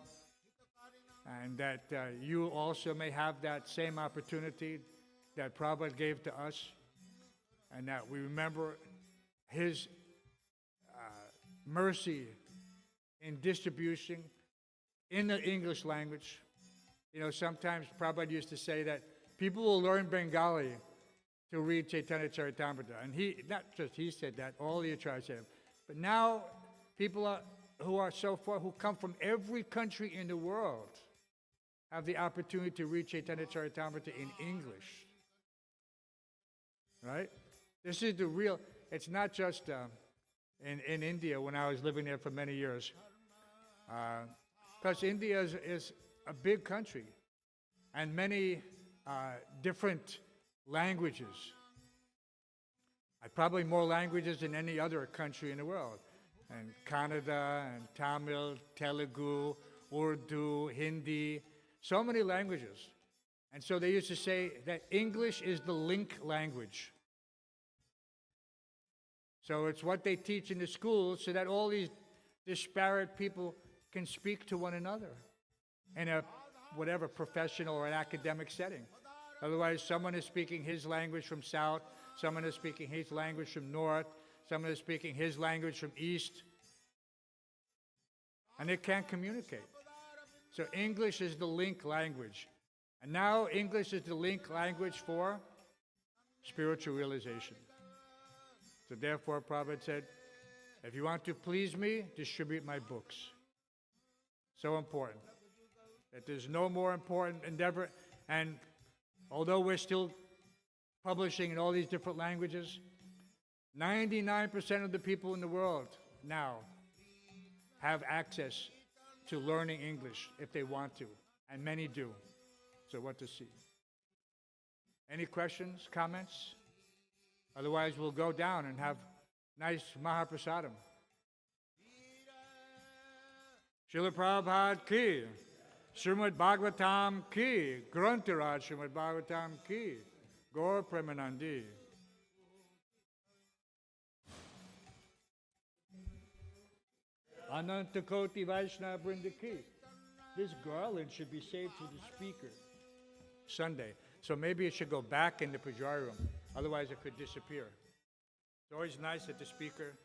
S4: and that you also may have that same opportunity that Prabhupada gave to us, and that we remember his mercy in distribution in the English language. You know, sometimes Prabhupada used to say that people will learn Bengali to read Chaitanya Charitamrita. And not just he said that, all the acharyas said it. But now people who are so far, who come from every country in the world, have the opportunity to read Chaitanya Charitamrita in English. Right? This is the real, it's not just in India when I was living there for many years. Because India is a big country and many different languages. Probably more languages than any other country in the world. And Kannada, and Tamil, Telugu, Urdu, Hindi, so many languages. And so they used to say that English is the link language. So it's what they teach in the schools so that all these disparate people can speak to one another in a whatever professional or an academic setting. Otherwise, someone is speaking his language from south, someone is speaking his language from north, someone is speaking his language from east, and they can't communicate. So English is the link language. And now English is the link language for spiritual realization. So therefore, Prabhupada said, if you want to please me, distribute my books. So important. That there's no more important endeavor. And although we're still publishing in all these different languages, 99% of the people in the world now have access to learning English if they want to, and many do. So what to see? Any questions, comments? Otherwise, we'll go down and have nice Mahaprasadam. Srila Prabhupada ki, Srimad Bhagavatam ki, Grantharaj Srimad Bhagavatam ki, Gaur Premanandi. Anantakoti Vaishnava Vrinda ki. This garland should be saved to the speaker. Sunday. So maybe it should go back in the Pujari room. Otherwise it could disappear. It's always nice that the speaker